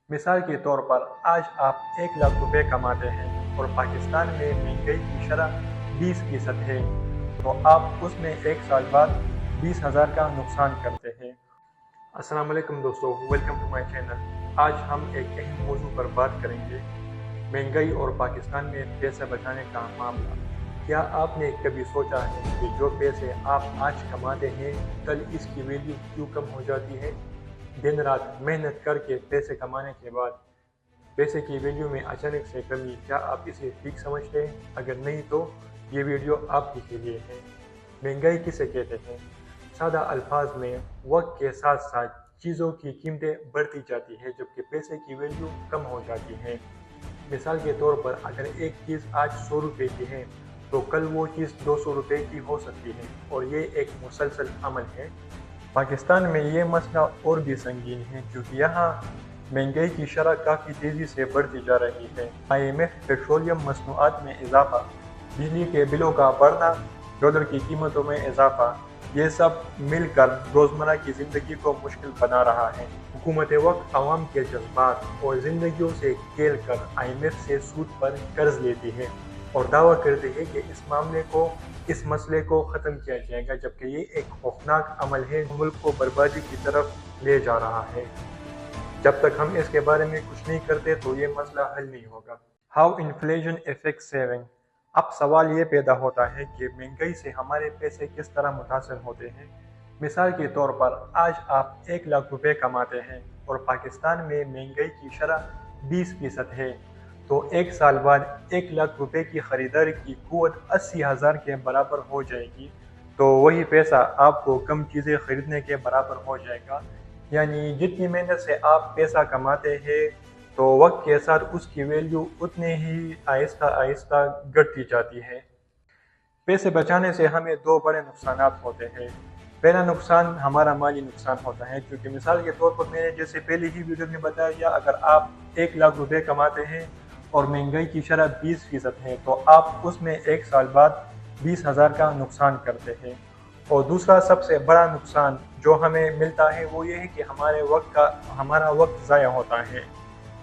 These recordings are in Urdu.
مثال کے طور پر آج آپ 1 لاکھ روپے کماتے ہیں اور پاکستان میں مہنگائی کی شرح 20% ہے تو آپ اس میں 1 سال بعد 20,000 کا نقصان کرتے ہیں۔ السلام علیکم دوستو، ویلکم ٹو مائی چینل۔ آج ہم ایک اہم موضوع پر بات کریں گے، مہنگائی اور پاکستان میں پیسہ بچانے کا معاملہ۔ کیا آپ نے کبھی سوچا ہے کہ جو پیسے آپ آج کماتے ہیں کل اس کی ویلیو کیوں کم ہو جاتی ہے؟ دن رات محنت کر کے پیسے کمانے کے بعد پیسے کی ویلیو میں اچانک سے کمی، کیا آپ اسے ٹھیک سمجھتے ہیں؟ اگر نہیں تو یہ ویڈیو آپ ہی کے لیے ہے۔ مہنگائی کسے کہتے ہیں؟ سادہ الفاظ میں وقت کے ساتھ ساتھ چیزوں کی قیمتیں بڑھتی جاتی ہے جبکہ پیسے کی ویلیو کم ہو جاتی ہے۔ مثال کے طور پر اگر ایک چیز آج 100 روپے کی ہے تو کل وہ چیز 200 روپے کی ہو سکتی ہے، اور یہ ایک مسلسل عمل ہے۔ پاکستان میں یہ مسئلہ اور بھی سنگین ہے کیونکہ یہاں مہنگائی کی شرح کافی تیزی سے بڑھتی جا رہی ہے۔ IMF پیٹرولیم مصنوعات میں اضافہ، بجلی کے بلوں کا بڑھنا، ڈالر کی قیمتوں میں اضافہ، یہ سب مل کر روزمرہ کی زندگی کو مشکل بنا رہا ہے۔ حکومت وقت عوام کے جذبات اور زندگیوں سے کھیل کر IMF سے سود پر قرض لیتی ہے اور دعویٰ کرتی ہے کہ اس مسئلے کو ختم کیا جائے گا، جبکہ یہ ایک خوفناک عمل ہے جو ملک کو بربادی کی طرف لے جا رہا ہے۔ جب تک ہم اس کے بارے میں کچھ نہیں کرتے تو یہ مسئلہ حل نہیں ہوگا۔ How inflation affects saving۔ اب سوال یہ پیدا ہوتا ہے کہ مہنگائی سے ہمارے پیسے کس طرح متاثر ہوتے ہیں۔ مثال کے طور پر آج آپ 1 لاکھ روپے کماتے ہیں اور پاکستان میں مہنگائی کی شرح 20% ہے تو 1 سال بعد 1 لاکھ روپے کی خریداری کی قوت 80,000 کے برابر ہو جائے گی، تو وہی پیسہ آپ کو کم چیزیں خریدنے کے برابر ہو جائے گا۔ یعنی جتنی محنت سے آپ پیسہ کماتے ہیں تو وقت کے ساتھ اس کی ویلیو اتنے ہی آہستہ آہستہ گھٹتی جاتی ہے۔ پیسے بچانے سے ہمیں 2 بڑے نقصانات ہوتے ہیں۔ پہلا نقصان ہمارا مالی نقصان ہوتا ہے، کیونکہ مثال کے طور پر میں نے جیسے پہلے ہی ویڈیو میں بتایا، اگر آپ 1 لاکھ روپے کماتے ہیں اور مہنگائی کی شرح 20% ہے تو آپ اس میں 1 سال بعد 20,000 کا نقصان کرتے ہیں۔ اور دوسرا سب سے بڑا نقصان جو ہمیں ملتا ہے وہ یہ ہے کہ ہمارا وقت ضائع ہوتا ہے۔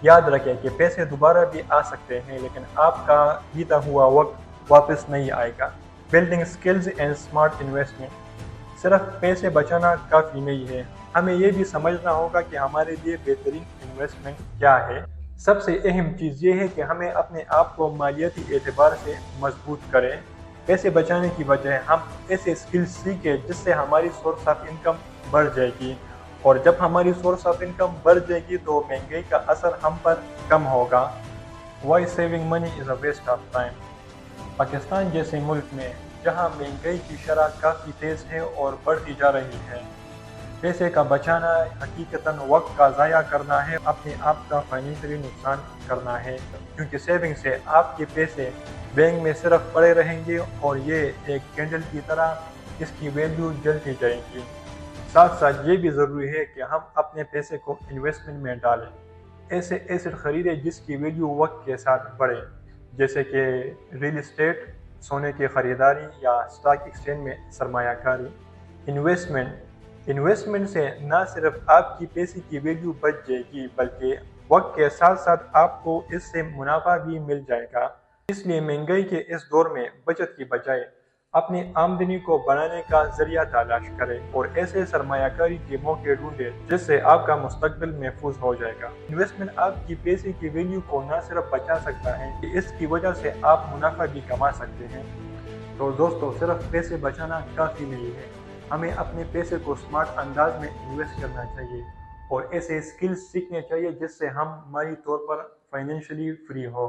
یاد رکھیں کہ پیسے دوبارہ بھی آ سکتے ہیں لیکن آپ کا بیتا ہوا وقت واپس نہیں آئے گا۔ Building skills and smart investment. صرف پیسے بچانا کافی نہیں ہے، ہمیں یہ بھی سمجھنا ہوگا کہ ہمارے لیے بہترین انویسٹمنٹ کیا ہے۔ سب سے اہم چیز یہ ہے کہ ہمیں اپنے آپ کو مالیاتی اعتبار سے مضبوط کریں۔ پیسے بچانے کی بجائے ہم ایسے اسکلز سیکھیں جس سے ہماری سورس آف انکم بڑھ جائے گی، اور جب ہماری سورس آف انکم بڑھ جائے گی تو مہنگائی کا اثر ہم پر کم ہوگا۔ Why saving money is a waste of time۔ Pakistan جیسے ملک میں جہاں مہنگائی کی شرح کافی تیز ہے اور بڑھتی جا رہی ہے، پیسے کا بچانا حقیقتاً وقت کا ضائع کرنا ہے، اپنے آپ کا فائنینشلی نقصان کرنا ہے، کیونکہ سیونگ سے آپ کے پیسے بینک میں صرف پڑے رہیں گے اور یہ ایک کینڈل کی طرح اس کی ویلیو جلتی جائے گی۔ ساتھ ساتھ یہ بھی ضروری ہے کہ ہم اپنے پیسے کو انویسٹمنٹ میں ڈالیں، ایسے ایسٹ خریدیں جس کی ویلیو وقت کے ساتھ بڑھے، جیسے کہ ریل اسٹیٹ، سونے کی خریداری یا اسٹاک ایکسچینج میں سرمایہ کاری۔ انویسٹمنٹ سے نہ صرف آپ کی پیسے کی ویلیو بڑھ جائے گی بلکہ وقت کے ساتھ ساتھ آپ کو اس سے منافع بھی مل جائے گا۔ اس لیے مہنگائی کے اس دور میں بچت کی بجائے اپنی آمدنی کو بڑھانے کا ذریعہ تلاش کریں اور ایسے سرمایہ کاری کے موقع ڈھونڈیں جس سے آپ کا مستقبل محفوظ ہو جائے گا۔ انویسٹمنٹ آپ کی پیسے کی ویلیو کو نہ صرف بچا سکتا ہے کہ اس کی وجہ سے آپ منافع بھی کما سکتے ہیں۔ تو دوستو، صرف پیسے بچانا کافی نہیں ہے، ہمیں اپنے پیسے کو سمارٹ انداز میں انویسٹ کرنا چاہیے اور ایسے اسکلز سیکھنے چاہیے جس سے ہم مالی طور پر فائنینشلی فری ہو۔